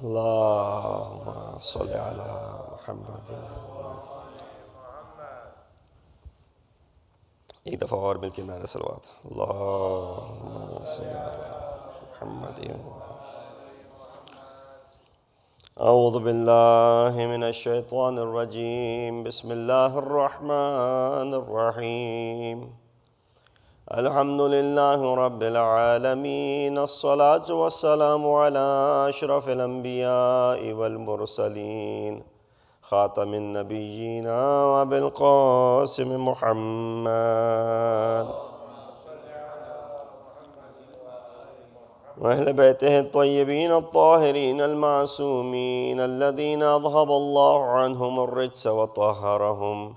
اللهم صل على محمد. एक दफ़ा और मिलकर नारे सलवात। अल्लाहुम्मा सल्ली अला Muhammad. أعوذ بالله من الشيطان الرجيم. بسم الله الرحمن الرحيم. الحمد لله رب العالمين. الصلاة والسلام على أشرف الأنبياء والمرسلين خاتم النبيين وأبي القاسم محمد وأهل بيته الطيبين الطاهرين المعصومين الذين أذهب الله عنهم الرجس وطهرهم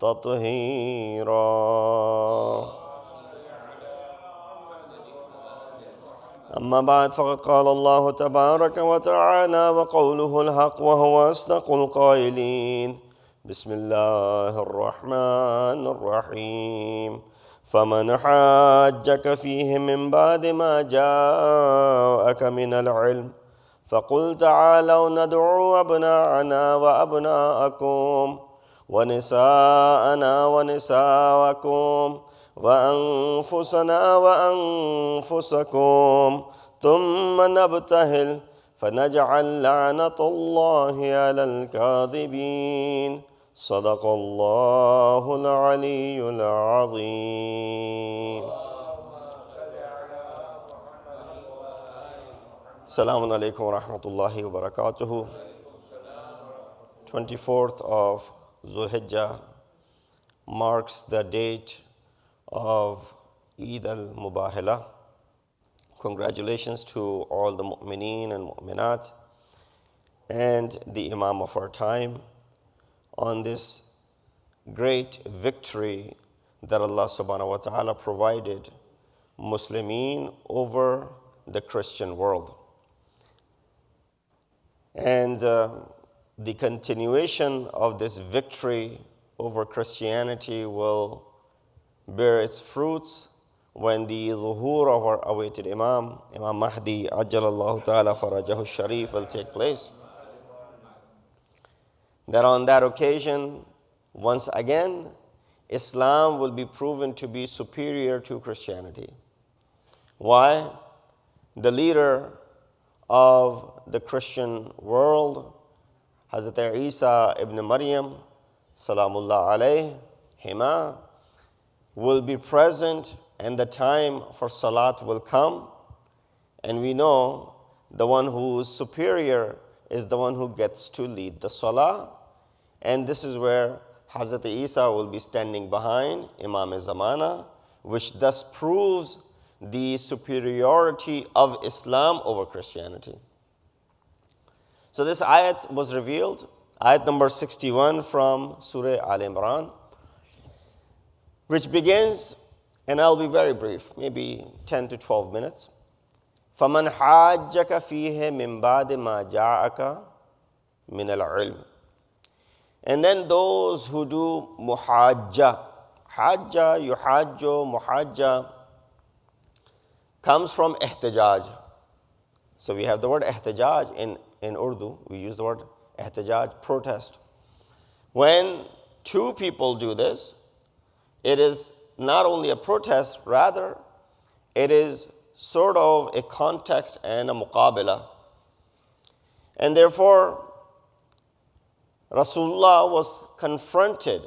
تطهيرا. أما بعد فقد قال الله تبارك وتعالى وقوله الحق وهو أصدق القائلين. بسم الله الرحمن الرحيم. فمن حاجك فيه من بعد ما جاءك من العلم فقل تعالوا ندعو أبناءنا وأبناءكم ونساءنا ونساءكم وأنفسنا وأنفسكم ثم نبتهل فنجعل لعنة الله على الكاذبين. صدق الله العلي العظيم. Assalamu alaikum wa rahmatullahi wa barakatuhu. 24th of Zulhijjah marks the date of Eid al-Mubahila. Congratulations to all the mu'mineen and mu'minat and the Imam of our time on this great victory that Allah subhanahu wa ta'ala provided Muslimin over the Christian world. And the continuation of this victory over Christianity will bear its fruits when the zuhur of our awaited Imam Mahdi Ajjalallahu Ta'ala Farajahu Sharif will take place. That on that occasion, once again, Islam will be proven to be superior to Christianity. Why? The leader of the Christian world, Hazrat Isa ibn Maryam, Salamullah alayhi, hima, will be present and the time for Salat will come. And we know the one who is superior is the one who gets to lead the Salah. And this is where Hazrat Isa will be standing behind Imam-e-Zamana, which thus proves the superiority of Islam over Christianity. So this ayat was revealed, ayat number 61 from Surah Al-Imran, which begins, and I'll be very brief, maybe 10 to 12 minutes. فَمَنْ حَاجَّكَ فِيهِ مِنْ بَعْدِ مَا جَاءَكَ مِنَ الْعِلْمِ. And then those who do muhajja, hajja, yuhajjo, muhajja, comes from ihtijaj. So we have the word ihtijaj in Urdu. We use the word ihtijaj, protest. When two people do this, it is not only a protest, rather it is sort of a context and a muqabila. And therefore, Rasulullah was confronted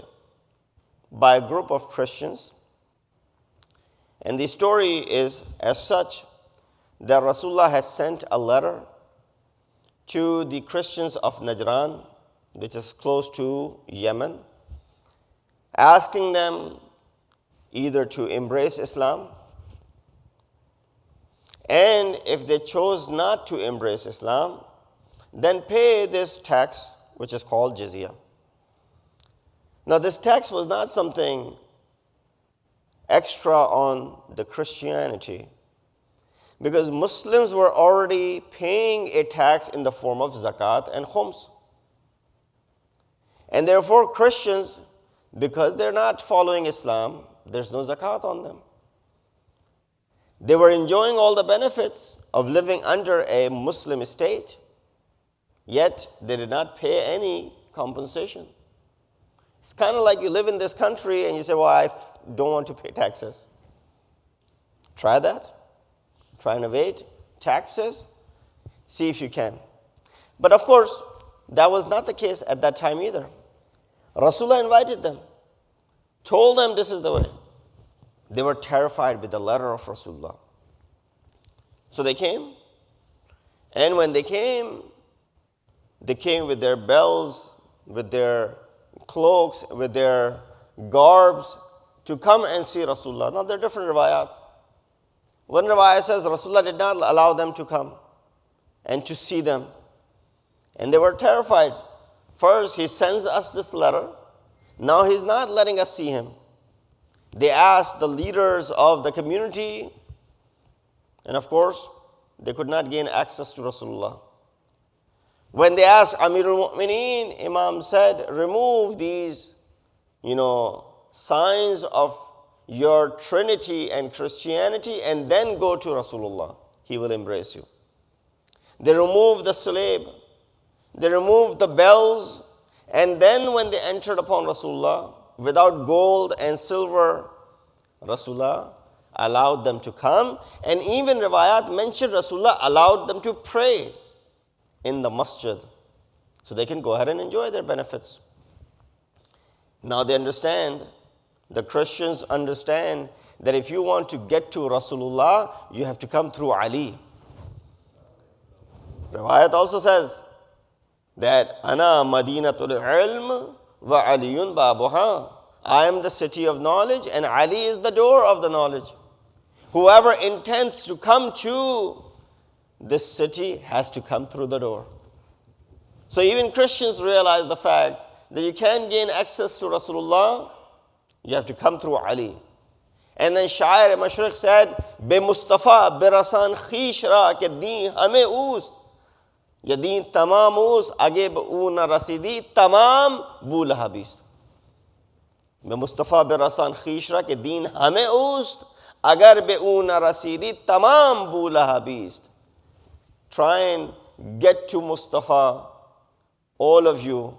by a group of Christians. And the story is as such that Rasulullah has sent a letter to the Christians of Najran, which is close to Yemen, asking them either to embrace Islam, and if they chose not to embrace Islam, then pay this tax, which is called jizya. Now, this tax was not something extra on the Christianity, because Muslims were already paying a tax in the form of zakat and khums. And therefore, Christians, because they're not following Islam, there's no zakat on them. They were enjoying all the benefits of living under a Muslim state, Yet they did not pay any compensation. It's kind of like you live in this country and you say, well, I don't want to pay taxes. Try that. Try and evade taxes. See if you can. But of course, that was not the case at that time either. Rasulullah invited them, told them this is the way. They were terrified with the letter of Rasulullah. So they came. And when they came with their bells, with their cloaks, with their garbs to come and see Rasulullah. Now there are different riwayat. One riwayat says Rasulullah did not allow them to come and to see them. And they were terrified. First, he sends us this letter. Now he's not letting us see him. They asked the leaders of the community, and of course, they could not gain access to Rasulullah. When they asked Amirul Mu'mineen, Imam said, remove these, signs of your Trinity and Christianity and then go to Rasulullah. He will embrace you. They removed the salib. They removed the bells. And then when they entered upon Rasulullah, without gold and silver, Rasulullah allowed them to come. And even riwayat mentioned Rasulullah allowed them to pray in the masjid. So they can go ahead and enjoy their benefits. Now they understand, the Christians understand that if you want to get to Rasulullah, you have to come through Ali. Riwayat also says that Ana Madinatul Ilm wa Aliyun Babuha. I am the city of knowledge and Ali is the door of the knowledge. Whoever intends to come to this city has to come through the door. So even Christians realize the fact that you can't gain access to Rasulullah, you have to come through Ali. And then Shair Mashriq said, Be Mustafa birasan khish ra ke deen hame oost. Ya deen tamam oost, age be oo na rasidi tamam bu lahabist. Be Mustafa birasan khish ra ke deen hame oost, agar be oo na rasidi tamam bu lahabist. Try and get to Mustafa, all of you,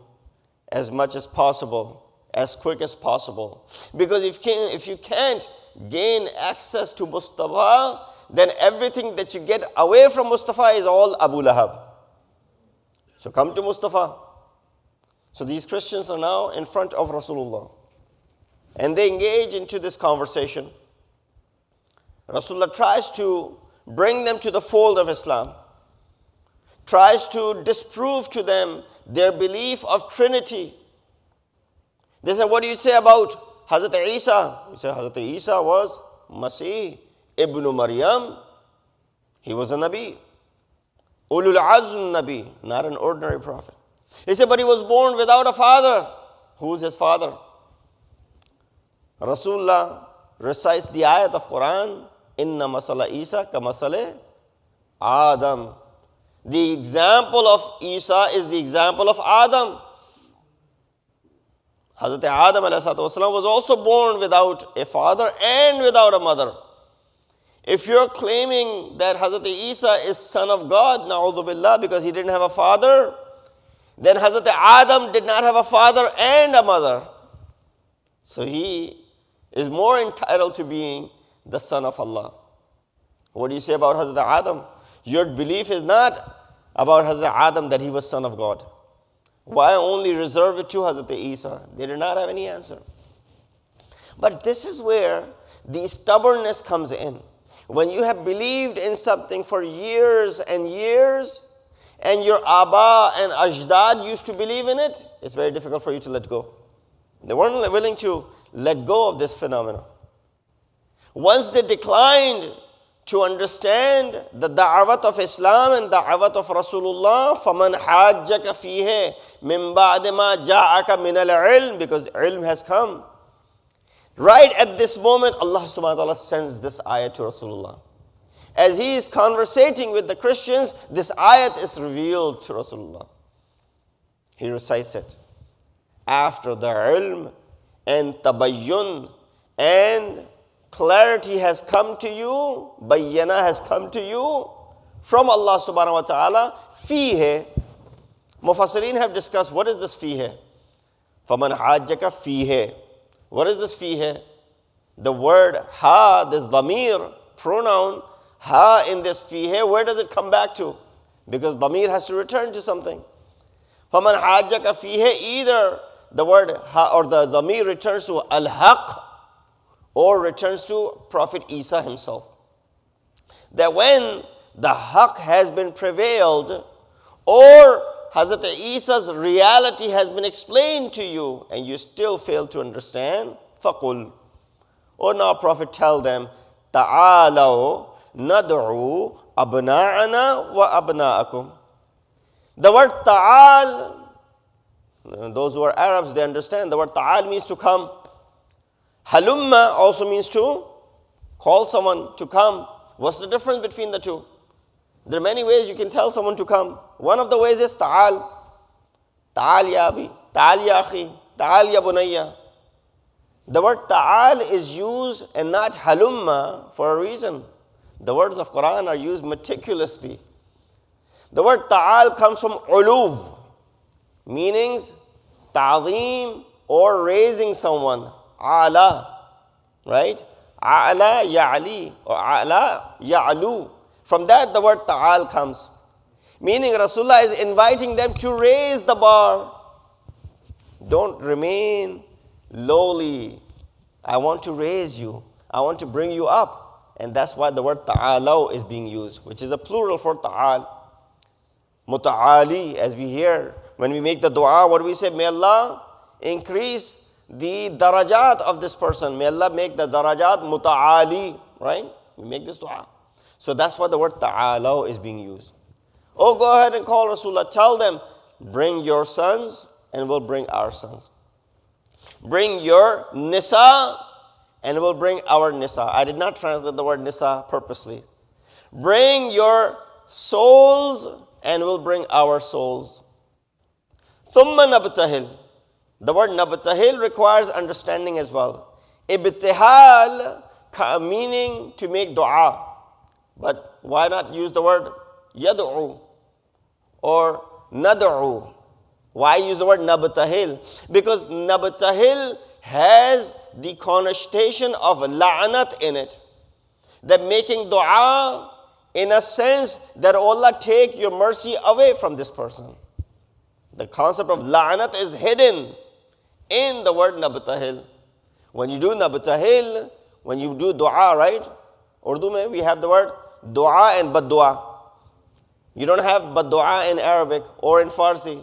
as much as possible, as quick as possible. Because if you can't gain access to Mustafa, then everything that you get away from Mustafa is all Abu Lahab. So come to Mustafa. So these Christians are now in front of Rasulullah. And they engage into this conversation. Rasulullah tries to bring them to the fold of Islam. Tries to disprove to them their belief of Trinity. They say, what do you say about Hazrat Isa? We say, Hazrat Isa was Masih ibn Maryam. He was a Nabi. Ulul Azm Nabi, not an ordinary prophet. He said, but he was born without a father. Who is his father? Rasulullah recites the ayat of Quran, Inna masala Isa ka masale Adam. The example of Isa is the example of Adam. Hazrat Adam was also born without a father and without a mother. If you're claiming that Hazrat Isa is son of God, na'udhu billah, because he didn't have a father, then Hazrat Adam did not have a father and a mother. So he is more entitled to being the son of Allah. What do you say about Hazrat Adam? Your belief is not about Hazrat Adam that he was son of God. Why only reserve it to Hazrat Isa? They did not have any answer. But this is where the stubbornness comes in. When you have believed in something for years and years, and your Aba and Ajdad used to believe in it, it's very difficult for you to let go. They weren't willing to let go of this phenomenon. Once they declined to understand the da'wat of Islam and da'wat of Rasulullah, فَمَنْ حَاجَّكَ فِيهِ مِنْ بَعْدِ مَا جَاءَكَ مِنَ الْعِلْمِ, because ilm has come. Right at this moment, Allah subhanahu wa ta'ala sends this ayat to Rasulullah. As he is conversating with the Christians, this ayat is revealed to Rasulullah. He recites it. After the ilm and tabayyun and clarity has come to you, bayyana has come to you from Allah subhanahu wa ta'ala, fihe, Mufassirin have discussed what is this fihe. فَمَنْ حَاجَّكَ فِيهِ. What is this fihe? The word ha, this dhamir, pronoun, ha in this fihe, where does it come back to? Because dhamir has to return to something. فَمَنْ حَاجَّكَ فِيهِ, either the word ha or the dhamir returns to al-haq or returns to Prophet Isa himself. That when the haq has been prevailed or Hazrat Isa's reality has been explained to you and you still fail to understand, فَقُلْ. Oh now Prophet, tell them, تَعَالَوْا نَدْعُوا أَبْنَاءَنَا وَأَبْنَاءَكُمْ. The word ta'al, those who are Arabs, they understand. The word ta'al means to come. Halumma also means to call someone to come. What's the difference between the two? There are many ways you can tell someone to come. One of the ways is ta'al. Ta'al ya abi, ta'al ya akhi, ta'al ya bunayya. The word ta'al is used and not halumma for a reason. The words of Quran are used meticulously. The word ta'al comes from uluv, meaning ta'zeem or raising someone. A'la, right? A'la ya'li or a'la ya'lu. From that the word ta'al comes. Meaning Rasulullah is inviting them to raise the bar. Don't remain lowly. I want to raise you. I want to bring you up. And that's why the word ta'alaw is being used, which is a plural for ta'al. Muta'ali, as we hear. When we make the dua, what do we say? May Allah increase the darajat of this person. May Allah make the darajat muta'ali, right? We make this dua. So that's why the word ta'alaw is being used. Oh, go ahead and call Rasulullah. Tell them, bring your sons and we'll bring our sons. Bring your nisa and we'll bring our nisa. I did not translate the word nisa purposely. Bring your souls and we'll bring our souls. Thumma nabtahil. The word nabtahil requires understanding as well. Ibtihal meaning to make dua. But why not use the word yad'u or nad'u? Why use the word nabtahil? Because nabtahil has the connotation of la'anat in it. That making dua in a sense that Allah take your mercy away from this person. The concept of la'anat is hidden in the word nabtahil. When you do nabtahil, when you do dua, right? Urdu mein we have the word dua and bad-dua. You don't have bad-dua in Arabic or in Farsi.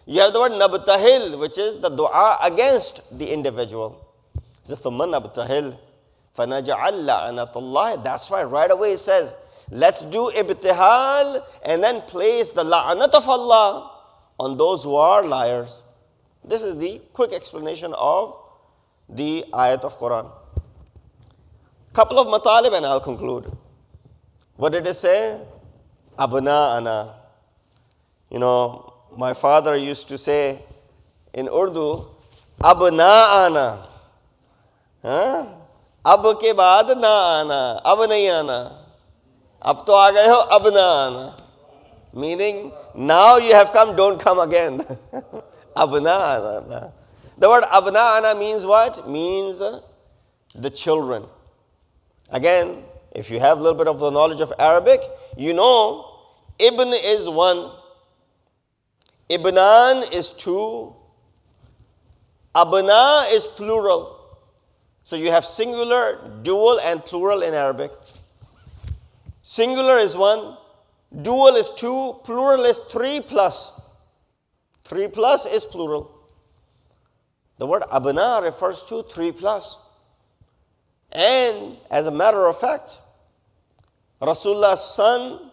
You have the word nabtahil, which is the dua against the individual. ثُمَّ نَبْتَهِلْ فَنَجْعَلْ لَعْنَةَ اللَّهِ. That's why right away it says, let's do ibtihal and then place the la'anat of Allah on those who are liars. This is the quick explanation of the ayat of Quran. Couple of matalib and I'll conclude. What did it say? Abna'ana. You know, my father used to say in Urdu, Abna'ana. Ab ke baad na ana, ab nahi ana. Ab to aa gaye ho, ab na ana. Meaning, now you have come, don't come again. Abna'ana. The word abna'ana means what? Means the children. Again, if you have a little bit of the knowledge of Arabic, you know ibn is one, ibnan is two, abna is plural. So you have singular, dual and plural in Arabic. Singular is one, dual is two, plural is three plus. Three plus is plural. The word abna refers to three plus. And as a matter of fact, Rasulullah's son,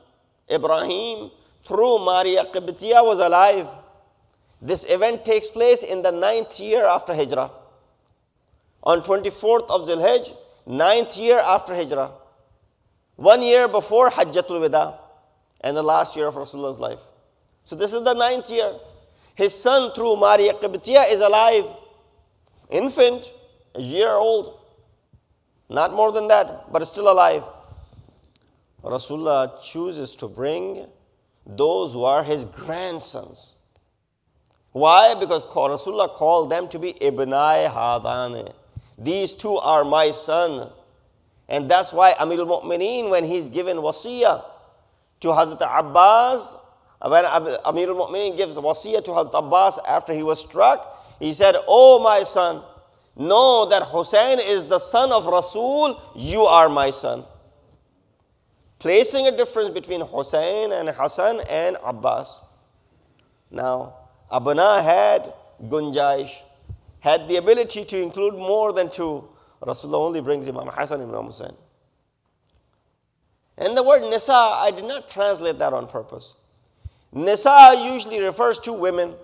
Ibrahim, through Maria Qibtiyya was alive. This event takes place in the 9th year after Hijrah. On 24th of Zilhijj, 9th year after Hijrah. 1 year before Hajjatul Wida and the last year of Rasulullah's life. So this is the 9th year. His son through Maria Qibtiyya is alive. Infant, a year old. Not more than that, but still alive. Rasulullah chooses to bring those who are his grandsons. Why? Because Rasulullah called them to be Ibnai Hadane. These two are my son. And that's why Amirul Mu'mineen, when he's given wasiyah to Hazrat Abbas, when Amirul Mu'mineen gives wasiyah to Hazrat Abbas after he was struck, he said, "Oh my son, know that Hussein is the son of Rasul, you are my son." Placing a difference between Hussein and Hassan and Abbas. Now, Abna had Gunjaish, had the ability to include more than two. Rasulullah only brings Imam Hassan and Imam Hussein. And the word Nisa, I did not translate that on purpose. Nisa usually refers to women.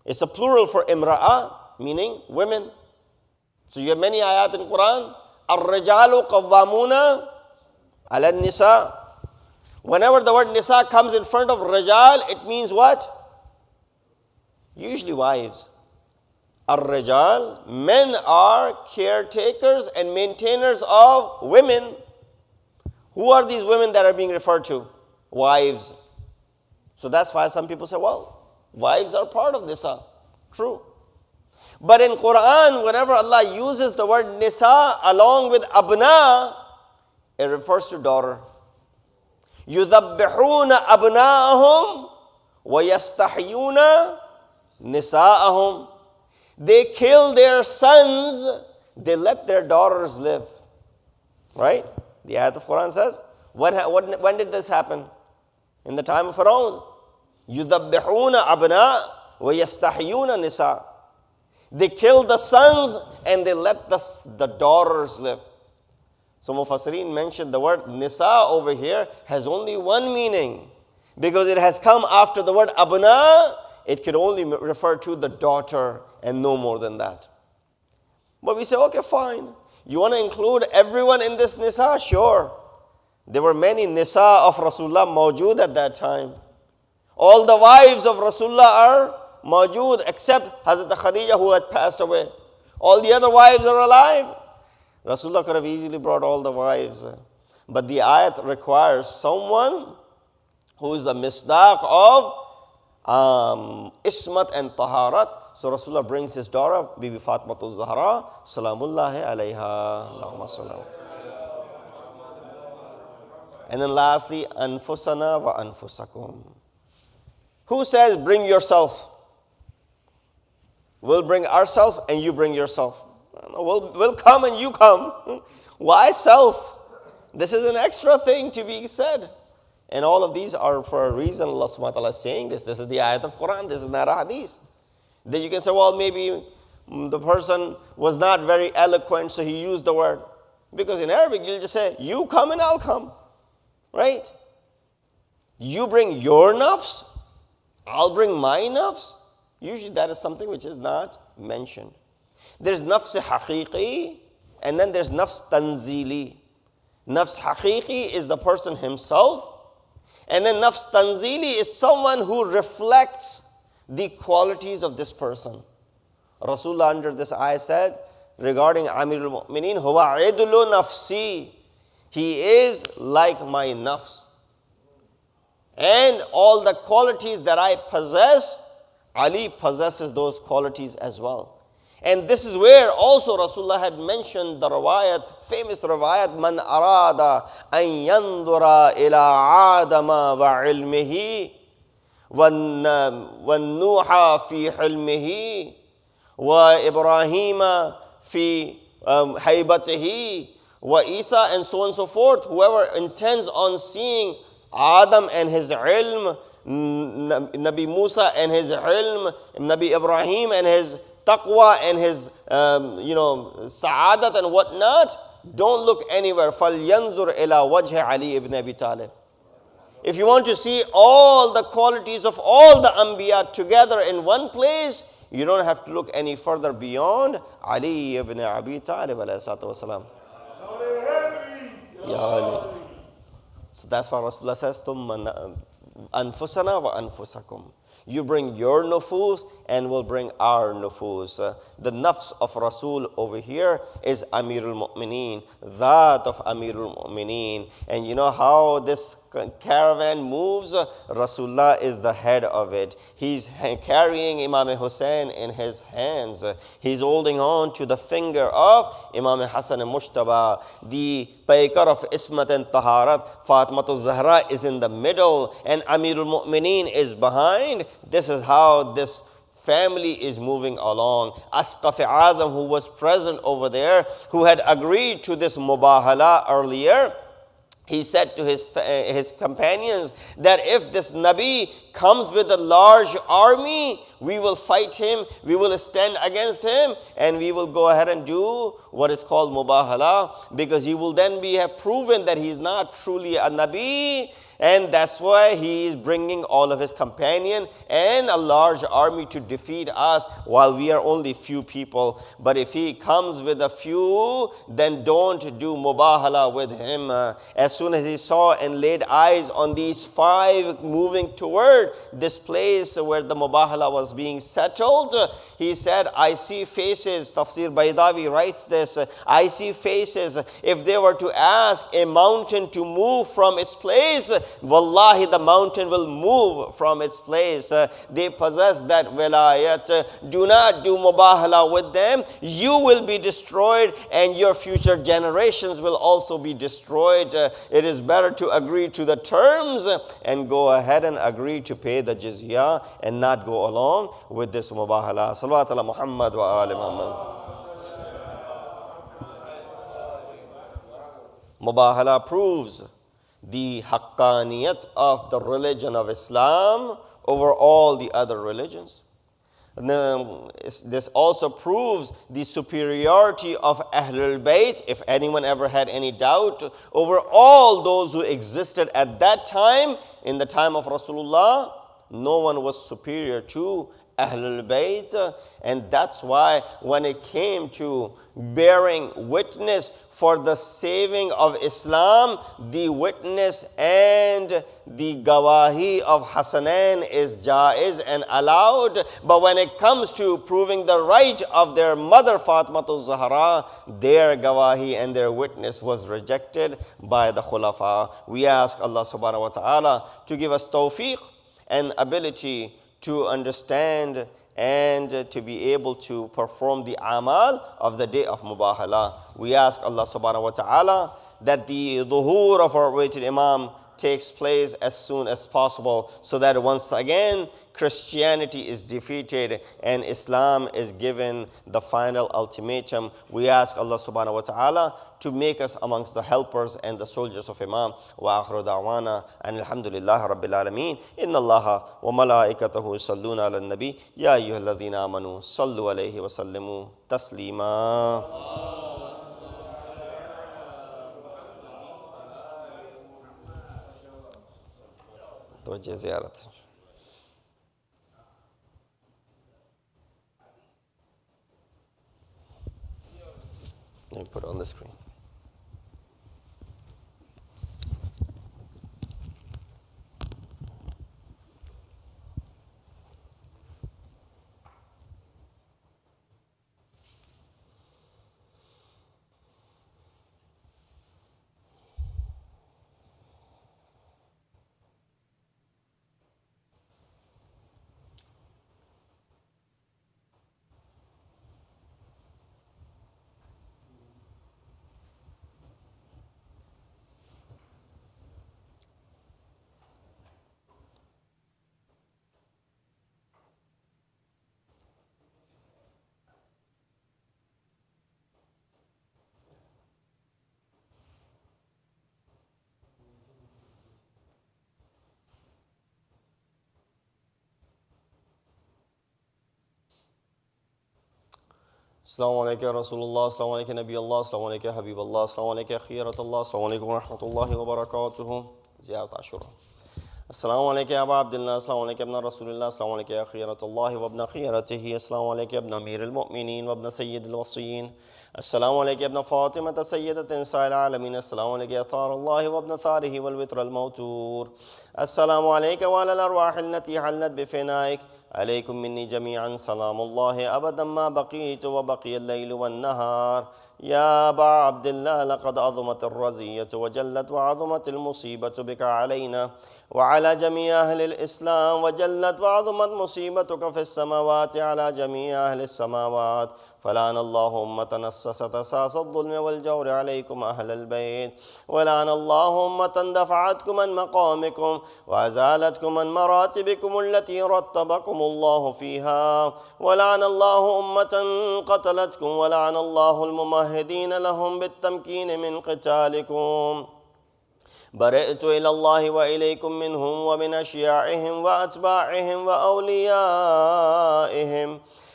It's a plural for Imra'a, meaning women. So you have many ayat in Quran. Ar-Rajalu qawwamuna ala nisa. Whenever the word Nisa comes in front of Rajal, it means what? Usually wives. Ar-Rajal, men are caretakers and maintainers of women. Who are these women that are being referred to? Wives. So that's why some people say, well, wives are part of Nisa. True. But in Quran, whenever Allah uses the word Nisa along with Abna, it refers to daughter. يُذَبِّحُونَ أَبْنَاءَهُمْ وَيَسْتَحْيُونَ نِسَاءَهُمْ. They kill their sons, they let their daughters live. Right? The ayat of Quran says, when did this happen? In the time of Pharaoh. يُذَبِّحُونَ أَبْنَاءَ وَيَسْتَحْيُونَ نِسَاءَ. They kill the sons and they let the daughters live. So Mufassirin mentioned the word Nisa over here has only one meaning. Because it has come after the word Abna, it could only refer to the daughter and no more than that. But we say, okay, fine. You want to include everyone in this Nisa? Sure. There were many Nisa of Rasulullah mawjood at that time. All the wives of Rasulullah are mawjood except Hazrat Khadija who had passed away. All the other wives are alive. Rasulullah could have easily brought all the wives. But the ayat requires someone who is the misdaq of ismat and taharat. So Rasulullah brings his daughter, Bibi Fatmatul Zahra, Salamullahi alayha. Allahumma salam. And then lastly, Anfusana wa Anfusakum. Who says bring yourself? We'll bring ourselves and you bring yourself. We'll come and you come. Why self? This is an extra thing to be said. And all of these are for a reason. Allah subhanahu wa ta'ala is saying this. This is the ayat of Quran. This is not a hadith. Then you can say, well, maybe the person was not very eloquent, so he used the word. Because in Arabic, you'll just say, you come and I'll come. Right? You bring your nafs, I'll bring my nafs. Usually that is something which is not mentioned. There's nafs haqiqi, and then there's nafs tanzili. Nafs haqiqi is the person himself, and then nafs tanzili is someone who reflects the qualities of this person. Rasulullah under this ayah said regarding Amirul Mu'mineen, huwa idlu nafsi. He is like my nafs. And all the qualities that I possess, Ali possesses those qualities as well. And this is where also Rasulullah had mentioned the riwayat, famous riwayat, man arada an yandura ila adama wa ilmihi wa nuha fi hilmihi wa ibrahima fi haybatihi wa Isa, and so on and so forth. Whoever intends on seeing Adam and his ilm, Nabi Musa and his ilm, Nabi Ibrahim and his taqwa and his, sa'adat and whatnot, don't look anywhere. فَلْيَنْظُرْ إِلَى وَجْهِ عَلِي ibn Abi Talib. If you want to see all the qualities of all the Anbiya together in one place, you don't have to look any further beyond Ali ibn Abi Talib alayhi salatu wasalam. Ya Ali. So that's why Rasulullah says, ثُمَّ أَنفُسَنَا وَأَنفُسَكُمْ. You bring your nufus and we'll bring our nufus. The nafs of Rasul over here is Amirul Mu'mineen, that of Amirul Mu'mineen. And you know how this caravan moves? Rasulullah is the head of it. He's carrying Imam Hussein in his hands. He's holding on to the finger of Imam Hassan al-Mushtaba. The paikar of Ismat and Taharat, Fatmatul Zahra, is in the middle and Amirul Mu'mineen is behind. This is how this family is moving along. Asqaf Azam, who was present over there, who had agreed to this mubahala earlier, he said to his companions that if this Nabi comes with a large army, we will fight him, we will stand against him, and we will go ahead and do what is called mubahala, because he will then have proven that he's not truly a Nabi. And that's why he is bringing all of his companion and a large army to defeat us while we are only few people. But if he comes with a few, then don't do mubahala with him. As soon as he saw and laid eyes on these 5 moving toward this place where the mubahala was being settled, he said, I see faces. Tafsir Baydawi writes this, I see faces. If they were to ask a mountain to move from its place, wallahi, the mountain will move from its place. They possess that wilayat. Do not do mubahala with them. You will be destroyed and your future generations will also be destroyed. It is better to agree to the terms and go ahead and agree to pay the jizya and not go along with this mubahala. Salawat ala Muhammad wa ali Muhammad. Mubahala proves the haqqaniyat of the religion of Islam over all the other religions. And this also proves the superiority of Ahlul Bayt, if anyone ever had any doubt, over all those who existed at that time. In the time of Rasulullah, no one was superior to Ahlul Bayt. And that's why when it came to bearing witness for the saving of Islam, the witness and the gawahi of Hasanain is jaiz and allowed. But when it comes to proving the right of their mother Fatmatul Zahra, their gawahi and their witness was rejected by the Khulafa. We ask Allah subhanahu wa ta'ala to give us tawfiq and ability to understand and to be able to perform the amal of the day of mubahala. We ask Allah subhanahu wa ta'ala that the dhuhur of our awaited Imam takes place as soon as possible, so that once again Christianity is defeated and Islam is given the final ultimatum. We ask Allah subhanahu wa ta'ala to make us amongst the helpers and the soldiers of Imam. Wa akhiru da'wana and alhamdulillah rabbil alameen. Inna Allaha wa malaikatahu yusalluna ala nabi ya ayyuhalladhina amanu sallu alayhi wa sallimu taslima. توجه زيارة. Let me put it on the screen. Assalamu alaikum Rasulullah, Assalamu alaikum Nabi Allah, Assalamu alaikum Habib Allah, Assalamu alaikum Khiyarat Allah, Assalamu alaikum wa rahmatullahi wa barakatuhu. Ziyarat Ashura. السلام عليك يا أبا عبد الله، السلام عليك يا ابن رسول الله، السلام عليك يا خيرة الله وابن خيرته، السلام عليك يا ابن أمير المؤمنين وابن سيد الوصيين، السلام عليك يا ابن فاطمة سيدة نساء العالمين، السلام عليك يا ثار الله وابن ثاره والوتر الموتور، السلام عليك وعلى الأرواح التي حلت بفنائك، عليكم مني جميعا سلام الله أبدا ما بقيت وبقي الليل والنهار. يا أبا عبد الله، لقد عظمت الرزية وجلت وعظمت المصيبة بك علينا وعلى جميع أهل الإسلام، وجلت وعظمت مصيبتك في السماوات على جميع أهل السماوات، فلعن الله أمة أسست أساس الظلم والجور عليكم أهل البيت، ولعن الله أمة دفعتكم عن مقامكم وأزالتكم عن مراتبكم التي رتبكم الله فيها، ولعن الله أمة قتلتكم، ولعن الله الممهدين لهم بالتمكين من قتالكم. برئت إلى الله وإليكم منهم ومن أشياعهم وأتباعهم وأوليائهم.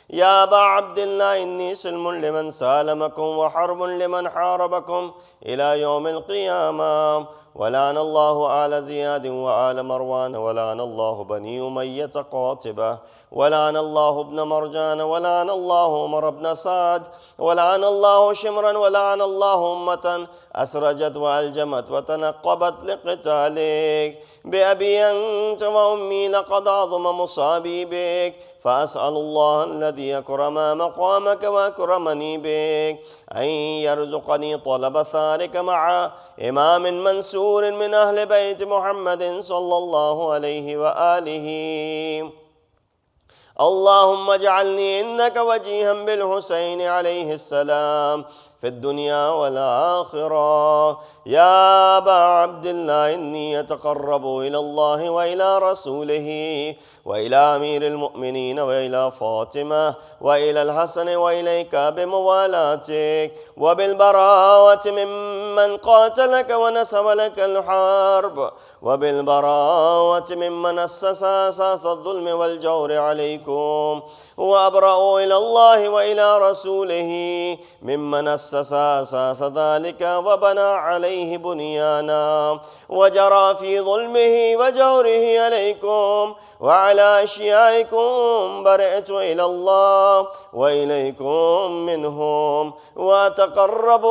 يا أبا عبد الله، إني سلم لمن سالمكم وحرب لمن حاربكم إلى يوم القيامة. ولعن الله آل زياد وآل مروان، ولعن الله بني أمية قاطبة، ولعن الله ابن مرجان، ولعن الله عمر بن سعد، ولعن الله شمرا، ولعن الله أمة أسرجت وألجمت وتنقبت لقتالك. بأبي أنت وأمي لقد عظم مصابي بك، فأسأل الله الذي أكرم مقامك وأكرمني بك أن يرزقني طلب ثارك مع إمام منصور من أهل بيت محمد صلى الله عليه وآله. اللهم اجعلني إنك وجيها بالحسين عليه السلام في الدنيا والآخرة. يا أبا عبد الله، إني أتقرب إلى الله وإلى رسوله وإلى أمير المؤمنين وإلى فاطمة وإلى الحسن وإليك بموالاتك وبالبراءة ممن قاتلك ونسب لك الحرب، وبالبراءة ممن أسس أساس الظلم والجور عليكم، وأبرأ إلى الله وإلى رسوله ممن أسس أساس ذلك وبنى عليه بنيانا وجرى في ظلمه وجوره عليكم وعلى أشيائكم. برئت إلى الله وإليكم منهم، وأتقرب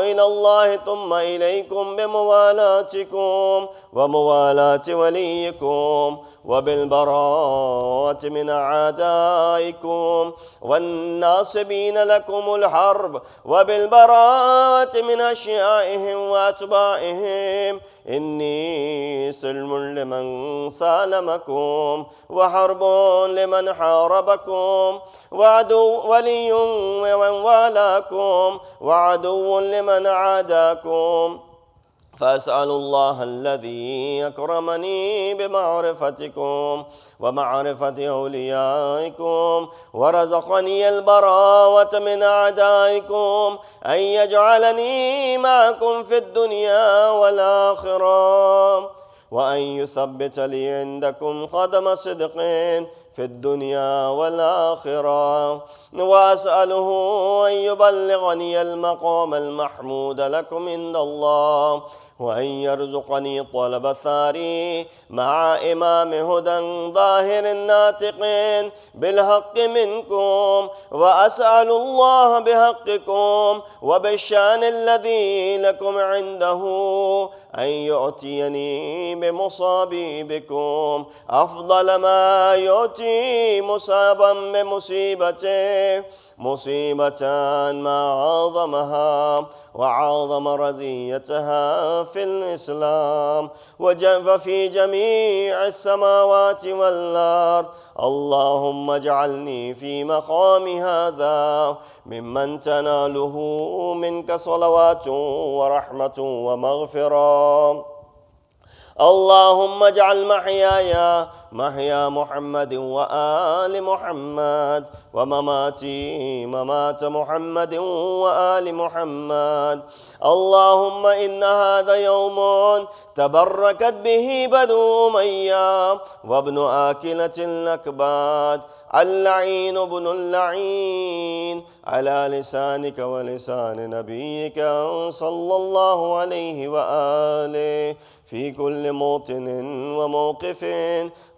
إلى الله ثم إليكم بموالاتكم وموالاة وليكم، وبالبراءة من أعدائكم والناصبين لكم الحرب، وبالبراءة من أشيائهم وأتباعهم. إني سلم لمن سالمكم وحرب لمن حاربكم، وعدو ولي ومن والاكم، وعدو لمن عاداكم. فأسأل الله الذي أكرمني بمعرفتكم ومعرفة أوليائكم ورزقني البراءة من أعدائكم أن يجعلني معكم في الدنيا والآخرة، وأن يثبت لي عندكم قدم صدق في الدنيا والآخرة، وأسأله أن يبلغني المقام المحمود لكم عند الله، وأن يرزقني طلب ثاري مع إمام هدى ظاهر ناطق بالحق منكم. وأسأل الله بحقكم وبالشأن الذي لكم عنده أن يؤتيني بمصابي بكم أفضل ما يؤتي مصابا بمصيبته، مصيبة ما عظمها وعظم رزيتها في الإسلام وفي جميع السماوات والأرض. اللهم اجعلني في مقام هذا ممن تناله منك صلوات ورحمة ومغفرة. اللهم اجعل محياي محيا محمد وآل محمد، ومماتي ممات محمد وآل محمد. اللهم إن هذا يوم تبركت به بنو أمية وابن آكلة الأكباد. اللعين ابن اللعين على لسانك ولسان نبيك صلى الله عليه وآله في كل موطن وموقف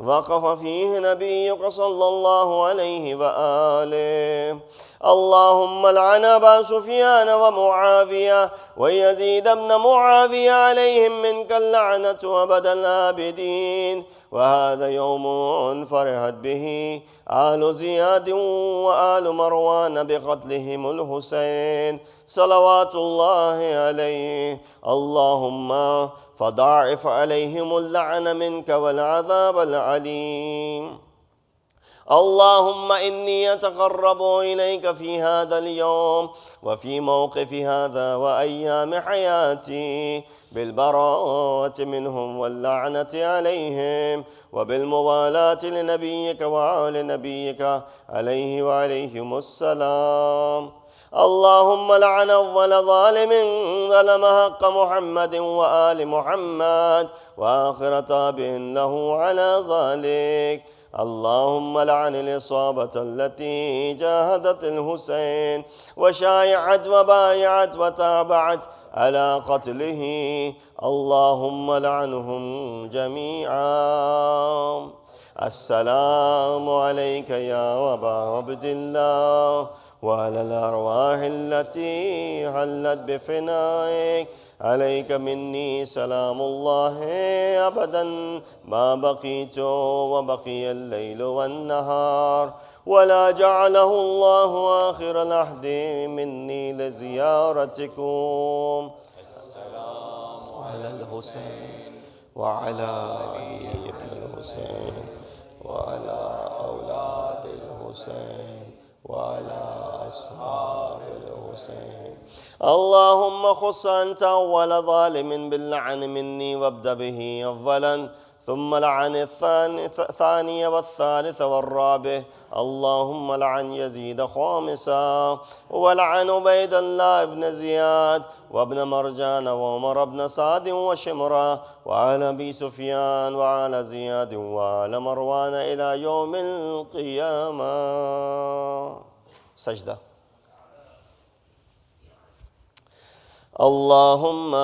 وقف فيه نبيك صلى الله عليه وآله. اللهم لعن أبا سفيان ومعاوية ويزيد بن معاوية عليهم منك اللعنة أبد الآبدين. وهذا يوم فرحت به آل زياد وآل مروان بقتلهم الحسين صلوات الله عليه. اللهم فضاعف عليهم اللعن منك والعذاب العليم. اللهم إني أتقرب إليك في هذا اليوم وفي موقف هذا وأيام حياتي بالبراءة منهم واللعنة عليهم وبالموالاة لنبيك وآل نبيك عليه وعليهم السلام. اللهم لعن أول ظالم ظلم حق محمد وآل محمد وآخر تابع له على ذلك. اللهم لعن الإصابة التي جاهدت الحسين وشايعت وبايعت وتابعت على قتله. اللهم لعنهم جميعا. السلام عليك يا أبا عبد الله وعلى الأرواح التي حلت بفنائك. عليك مني سلام الله أبدا ما بقيت وبقي الليل والنهار، ولا جعله الله آخر العهد مني لزيارتكم. السلام على الحسين وعلى علي بن الحسين وعلى أولاد الحسين وعلى أصحاب الحسين. اللهم خص أنت أول ظالم باللعن مني وابدأ به أولا، ثم لعن الثاني والثالث والرابع. اللهم لعن يزيد خامسا، ولعن عبيد الله بن زياد وابن مرجان وعمر بن سعد وشمرة وعلى أبي سفيان وعلى زياد وعلى مروان إلى يوم القيامة. سجدة. اللهم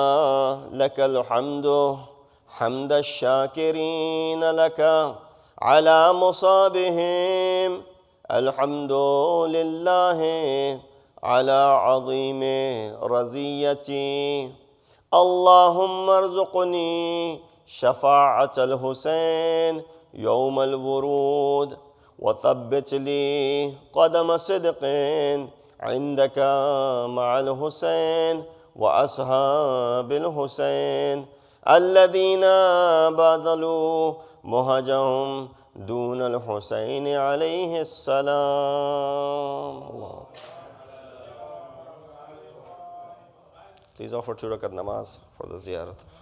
لك الحمد حمد الشاكرين لك على مصابهم. الحمد لله على عظيم رزيتي. اللهم ارزقني شفاعة الحسين يوم الورود، وثبت لي قدم صدق عندك مع الحسين وأصحاب الحسين الذين باذلوا مهجهم دون الحسين عليه السلام. Allah. Please offer 2 rakat namaz for the ziyarat of